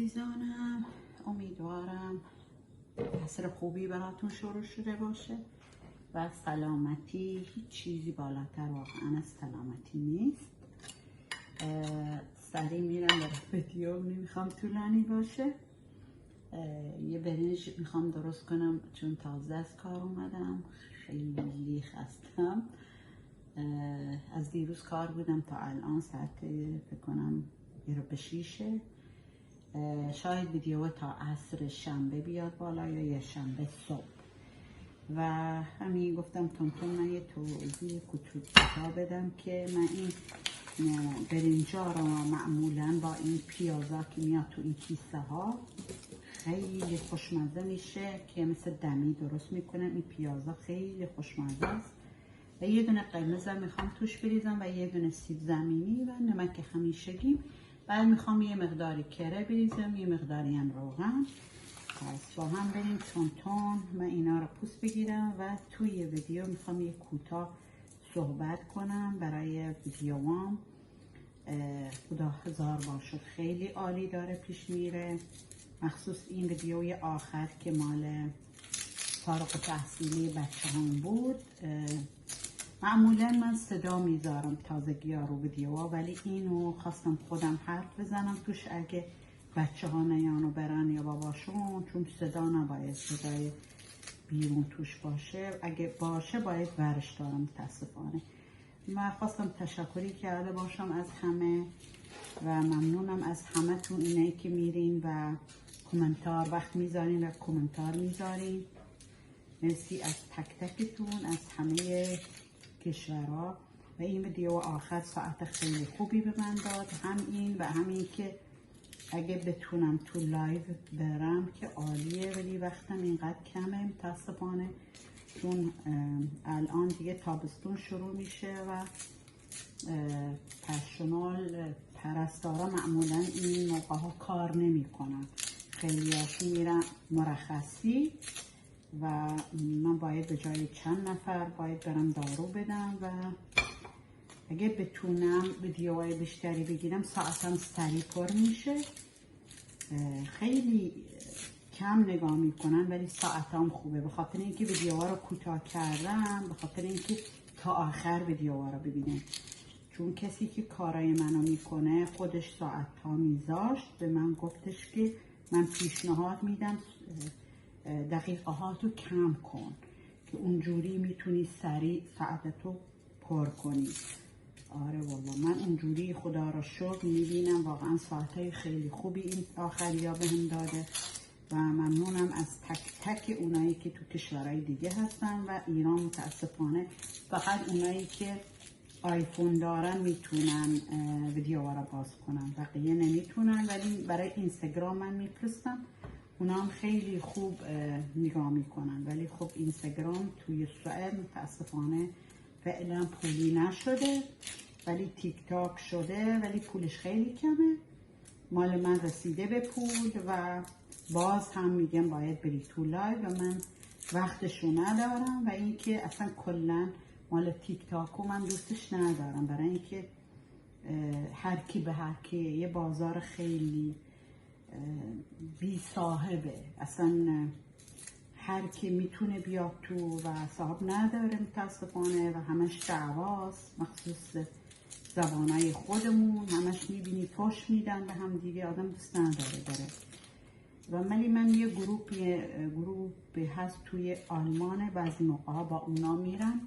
عزیزانم، امیدوارم عصر خوبی براتون شروع شده باشه و سلامتی. هیچ چیزی بالاتر واقعا از سلامتی نیست. سریع میرم به ویدیو، نمیخوام طولانی باشه. یه برنج میخوام درست کنم چون تازه از کار اومدم، خیلی خستم. از دیروز کار بودم تا الان ساعت فکر کنم 5:45. شاید ویدیو تا عصر شنبه بیاد بالا یا یه شنبه صبح. و همین گفتم تونتون من یه توضیح کوتاه بدم که من این برنجا رو معمولا با این پیازا که میاد تو این کیسه ها خیلی خوشمزه میشه که مثل دمی درست میکنم. این پیازا خیلی خوشمزه است و یه دونه قرمز میخوام توش بریزم و یه دونه سیب زمینی و نمک همیشگی. بعد میخوام یه مقداری کره بریزم، یه مقداری هم روغن. پس با هم بریم تون من اینا رو پوست بگیرم و توی ویدیو میخوام یه کوتاه صحبت کنم برای ویدیوام. خدا هزار بار شد، خیلی عالی داره پیش میره، مخصوص این ویدیوی آخر که مال فارغ التحصیلی بچه هم بود. معمولا من صدا میذارم تازگی ها رو ویدیوها، ولی اینو خواستم خودم حرف بزنم توش اگه بچه ها نیانو برن یا باباشون، چون صدا نباید صدای بیرون توش باشه، اگه باشه باید ورش دارم متاسفانه. من خواستم تشکری کرده باشم از همه و ممنونم از همه تون اینایی که میرین و کومنتار وقت میذارین و کومنتار میذارین. مرسی از تک تکتون از همه کشورها. و این ویدیو آخر ساعت خیلی خوبی به من داد، هم این و همین که اگه بتونم تو لایو برم که عالیه، ولی وقتم اینقدر کمه متاسفانه، چون الان دیگه تابستون شروع میشه و پرسونال پرستارا معمولا این موقع ها کار نمی کنن، خیلی هاشون میرن مرخصی و من باید به جای چند نفر باید برم دارو بدم و اگه بتونم ویدیوهای بیشتری بگیرم ساعتم سریع پر میشه. خیلی کم نگاه میکنن ولی ساعتام خوبه، به خاطر اینکه ویدیوها رو کوتاه کردم، به خاطر اینکه تا آخر ویدیوها رو ببینه. چون کسی که کارای منو میکنه خودش ساعت ها میذاشت، به من گفتش که من پیشنهاد میدم دقیقه ها تو کم کن که اونجوری میتونی سریع ساعتتو پر کنی. آره والله من اونجوری خدا را شکر میبینم، واقعا ساعتهای خیلی خوبی این آخریا بهم داده و ممنونم از تک تک اونایی که تو کشورهای دیگه هستن و ایران متاسفانه فقط اونایی که آیفون دارن میتونن ویدیو را باز کنن، بقیه نمیتونن. ولی برای اینستاگرام من میفرستم، اونا هم خیلی خوب نگاه میکنن. ولی خب اینستاگرام توی سوئد متاسفانه فعلا پولی نشده، ولی تیک تاک شده ولی پولش خیلی کمه. مال من رسیده به پول و باز هم میگم باید بری تو لایو و من وقتشو ندارم و اینکه اصلا کلا مال تیک تاکو من دوستش ندارم، برای اینکه هر کی به هر کی، یه بازار خیلی بی صاحبه، اصلا هر کی میتونه بیاد تو و صاحب نداره متاسفانه و همش دعواست، مخصوص زبانای خودمون همش میبینی پشت میدن به هم دیگه، آدم دوست نداره بره. و من یه گروپ هست توی آلمان، بعضی موقع ها با اونا میرم،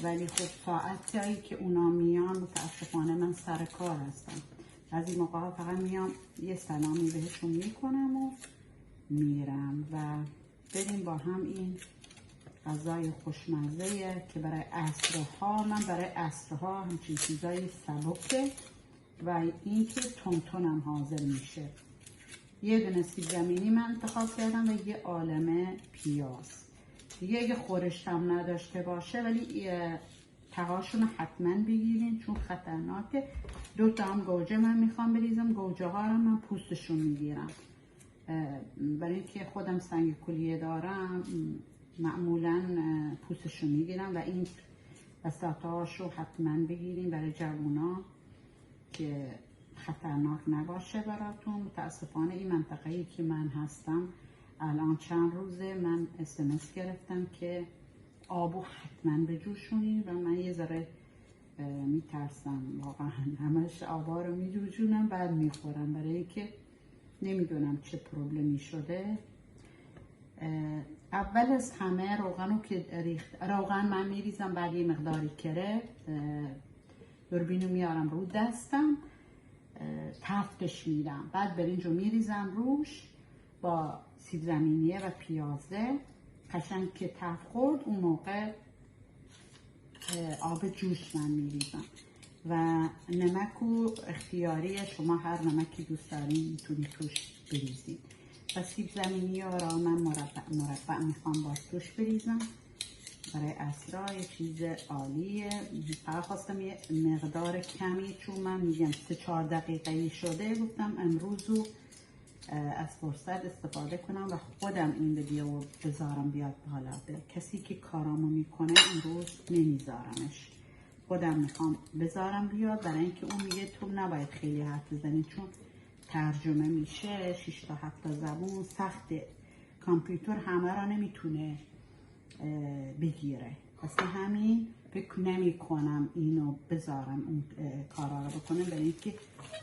ولی خب ساعتی که اونا میان متاسفانه من سر کار هستم. بعضی موقع ها فقط میام یه سلامی بهشون میکنم و میرم. و بریم با هم این غذای خوشمزه که برای عصرها، من برای عصرها همچین چیزای سبکه و این که تونتونم حاضر میشه. یه دونه سیب زمینی من انتخاب کردم و یه عالمه پیاز دیگه. اگه خورشتم نداشته باشه ولی تقاشون حتما بگیرین چون خطرناکه. 2 تا هم گوجه من میخوام بریزم، گوجه ها رو من پوستشون میگیرم برای اینکه خودم سنگ کلیه دارم، معمولا پوستشون میگیرم و این وسطاشو حتما بگیریم برای جوونا که خطرناک نباشه براتون. متاسفانه این منطقه‌ای که من هستم الان چند روزه من SMS گرفتم که آبو حتما بجوشونی و من یه ذره میترسم واقعا. همش آبا رو میجوشونم بعد میخورم برای اینکه نمیدونم چه پروبلمی شده. اول از همه روغنو که روغن من میریزم، بعد یه مقداری کره دوربینو میارم رو دستم تفتش میدم، بعد برنجو میریزم روش با سیب زمینیه و پیازه قشنگ که تفت خورد اون موقع آب جوش من میریزم و نمکو اختیاریه، شما هر نمکی دوست دارین میتونی توش بریزید. و سیب زمینیه را من مربع میخوام باز توش بریزم برای عصرا، یه چیز عالیه. فقط خواستم یه مقدار کمی چون من میگم 3-4 دقیقه‌ای شده گفتم امروزو از فرصت استفاده کنم و خودم این ویدیو بذارم بیاد بالا. به کسی که کارامو میکنه امروز نمیذارمش، خودم میخوام بذارم بیاد برای اینکه اون میگه تو نباید خیلی حرف بزنی چون ترجمه میشه 6 تا 7 تا زبون سخته، کامپیوتر همه را نمیتونه بگیره. واسه همین فکر نمی کنم اینو بذارم اون کارا رو بکنم برای اینکه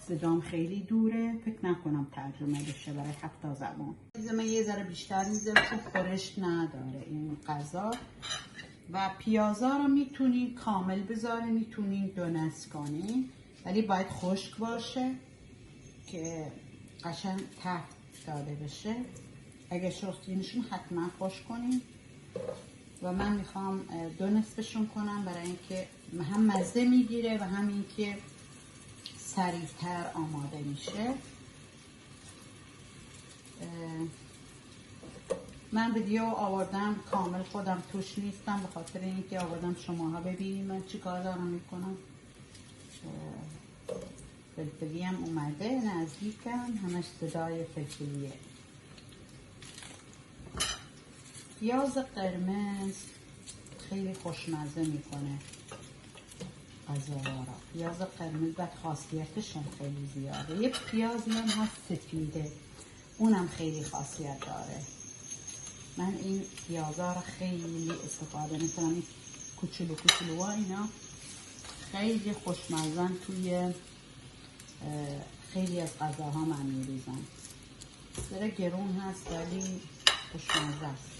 صدام خیلی دوره، فکر نکنم ترجمه بشه برای 7 تا زبان. من یه ذره بیشتر میذارم چون خورش نداره این غذا. و پیازا رو میتونین کامل بذارین، میتونین دونست کنین ولی باید خشک باشه که قشنگ تفت داده بشه. اگه شستینشون حتما خشک کنین و من میخوام دو نصفشون کنم برای اینکه هم مزه میگیره و هم اینکه سریعتر آماده میشه. من ویدیو آوردم کامل خودم توش نیستم به خاطر اینکه آوردم شماها ببینید من چی کار دارم میکنم. فلفلی هم اومده نزدیکم، همش صدای فلفلیه. پیاز قرمز خیلی خوشمزه میکنه غذاها را. پیاز قرمز بعد خاصیتش هم خیلی زیاده. یه پیازی هم هست سفیده اونم خیلی خاصیت داره. من این پیازا رو خیلی استفاده میکنم، این کوچولو کوچولو اینا خیلی خوشمزن توی خیلی از غذاها من میریزم. ذره گرون هست ولی خوشمزه است.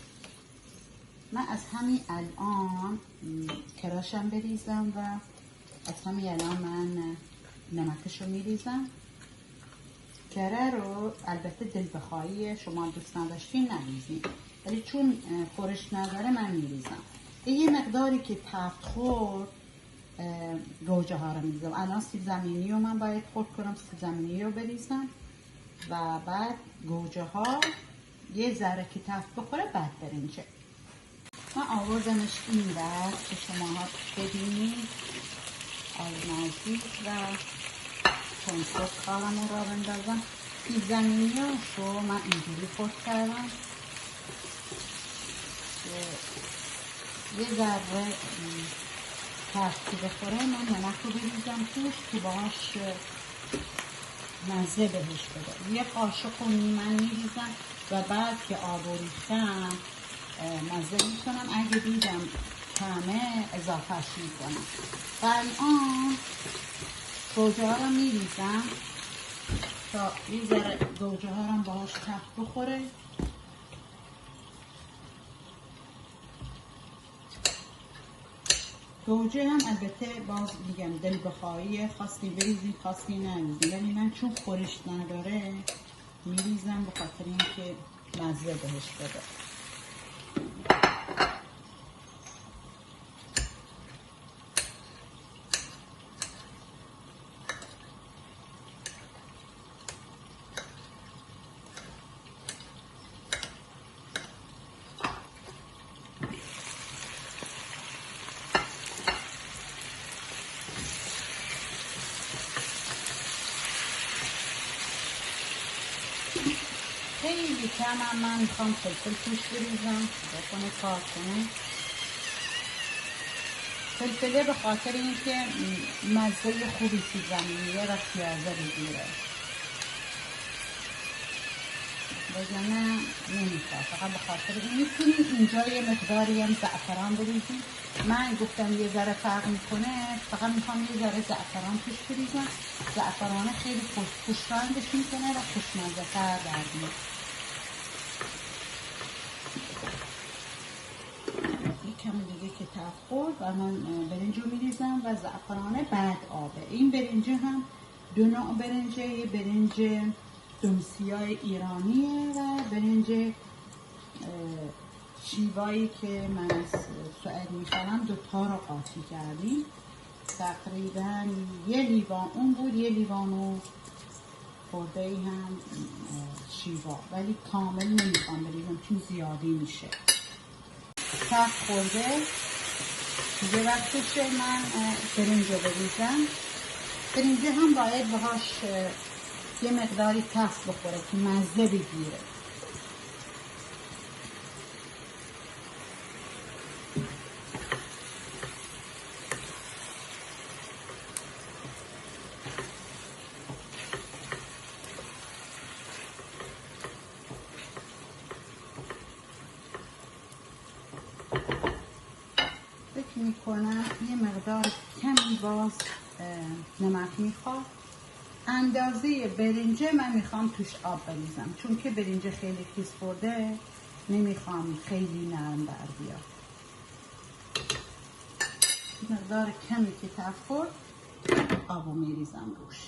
من از همین الان کراشم بریزم و از همین الان من نمکش رو میریزم. کره رو البته دل بخواهی شما دوست نداشتین نریزین ولی چون خورش نداره من میریزم. یه مقداری که تفت خورد گوجه ها رو میریزم. الان سیب زمینی رو من باید خورد کنم، سیب زمینی رو بریزم و بعد گوجه ها یه ذره که تفت بخوره بعد برنجه. من آوردمش این بر که شما ها ببینید از نزدیک و کنسرت کارم رو بندازم. سیب زمینی رو من اینجوری خورد کردم یه ذره تفتی بخوره من نمک رو بریزم توش که باهاش مزه بهش بده. یه قاشق من میریزم و بعد که آب رو ریختم مزه میکنم، اگه دیدم کمه اضافهش میکنم. و الان گوجه ها رو میریزم تا یه ذره گوجه ها رو باهاش تفت بخوره. گوجه هم البته باز میگم دل بخواهی، خواستی بریزی خواستی نریزی ولی من چون خورش نداره میریزم به خاطر اینکه مزه بهش بده. خیلی کم من میخوام فلفل توش بریزم بکنه کار کنه. فلفله به خاطر اینکه مزه خوبی سیب زمینیه و پیازه بگیره، وگرنه نمیخواد. فقط به خاطر این میتونید اینجا یه مقداری هم زعفران بریزید. من گفتم یه ذره فرق میکنه، فقط میخوام یه ذره زعفران توش بریزم. زعفران خیلی خوشرنگش میکنه و خوشمزه تر در میاد. یکم دیگه که تفت خورد و من برنج رو میریزم و زعفران بعد آبه. این برنج هم دو نوع برنجه، یه برنج دمسیای ایرانیه و برنج شیوایی که من از سوئد میخرم. دوتا رو قاطی کردیم، تقریبا یه لیوان اون بود، یه لیوان و خورده ای هم شیوا، ولی کامل نمیخوام بریزم چون زیادی میشه. تفت خورده دیگه وقتشه من برنج رو بریزم. برنج هم باید باهاش یه مقداری تفت بخوره که مزه بگیره. فکر میکنم یه مقدار کمی باز نمک میخواد. اندازه برنجه من میخوام توش آب بریزم، چون که برنجه خیلی خیس خورده، نمیخوام خیلی نرم بر بیاد. مقدار کمی که تفت خورد آبو میریزم روش.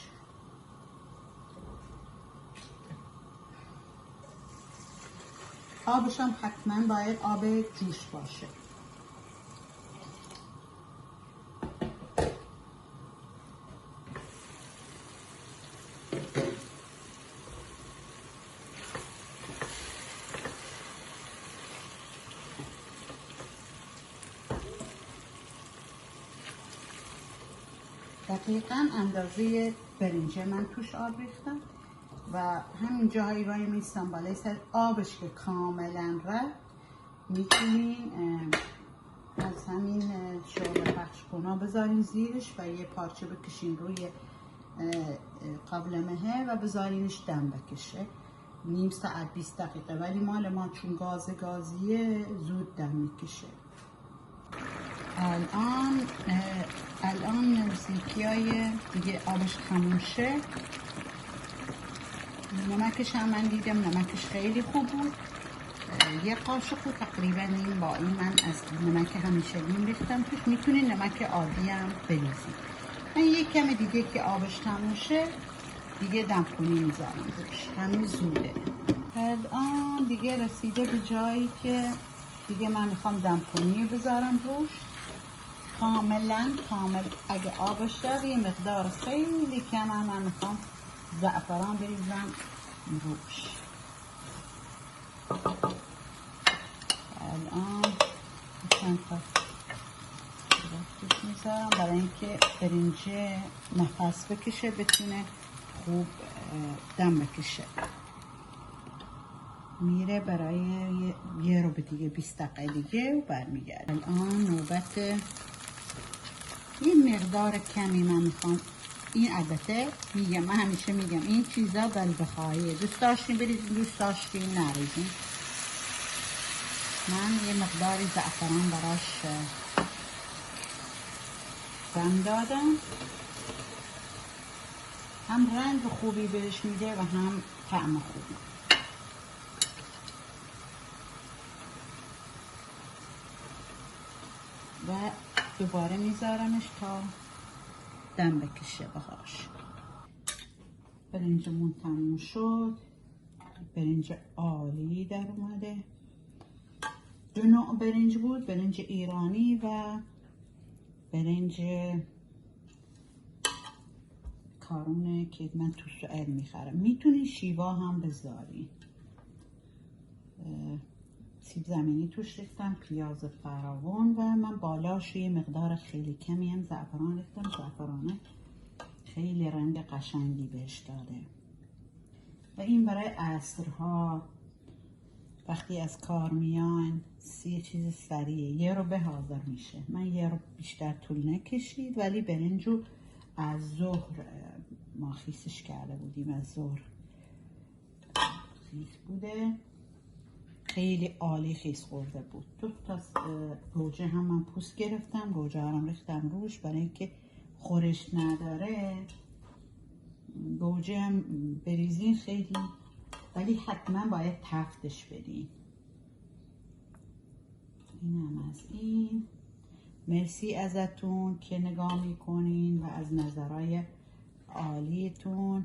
آبش هم حتما باید آب جوش باشه. دقیقا اندازه برنجه من توش آب ریختم و همین جایی وای میستم بالای سر آبش که کاملا رفت. میتونین از همین شعله پخش کنا بذارین زیرش و یه پارچه بکشین روی قابلمه و بذارینش دم بکشه نیم ساعت 20 دقیقه، ولی مال ما چون گازیه زود دم میکشه. الان نزدیکیای دیگه آبش تموم شه. نمکش هم من دیدم نمکش خیلی خوب بود، یه قاشق بود تقریبا. این با این من از نمک همیشگیم ریختم توش. میتونین نمک عادی هم بریزید. من یک کم دیگه که آبش تموم شه دیگه دمکنی میذارم روش، همین زوده. الان دیگه رسیده به جایی که دیگه من میخوام دمکنی بذارم روش. کامل اگه آبش داره یه مقدار خیلی کم من میخوام زعفران بریزم روش. الان چند تا توش میذارم برای اینکه برنج نفس بکشه، بتونه خوب دم بکشه. میره برای یه رو به دیگه 20 دقیقه دیگه و برمیگرد. الان نوبت یه مقدار کمی من میخوام. این البته میگم، من همیشه میگم این چیزا بلبخاییه، دوست داشتین بریزین، دوست داشتین نریزین. من یه مقداری زعفران براش دم دادم، هم رنگ خوبی بهش میده و هم طعم خوبی. و دوباره میذارمش تا دم بکشه باهاش. برنجمون تموم شد. برنج عالی در اومده. دو نوع برنج بود، برنج ایرانی و برنج کارونه که من تو سوئد میخرم. میتونی شیوا هم بذاری. سیب زمینی توش ریختم، پیاز فراوان و من بالاش یه مقدار خیلی کمی هم زعفران ریختم. زعفرانه خیلی رنگ قشنگی بهش داده و این برای عصرها وقتی از کار میان یه چیز سریعه، یه رو به حاضر میشه. من یه رو بیشتر طول نکشید، ولی برنجو از ظهر ما خیسش کرده بودیم، از ظهر خیس بوده، خیلی عالی خیس خورده بود. 2 تا گوجه هم من پوست گرفتم، گوجه هم ریختم روش برای اینکه خورش نداره. گوجه هم بریزین خیلی، ولی حتما باید تفتش بدین. این هم از این. مرسی ازتون که نگاه میکنین و از نظرهای عالیتون.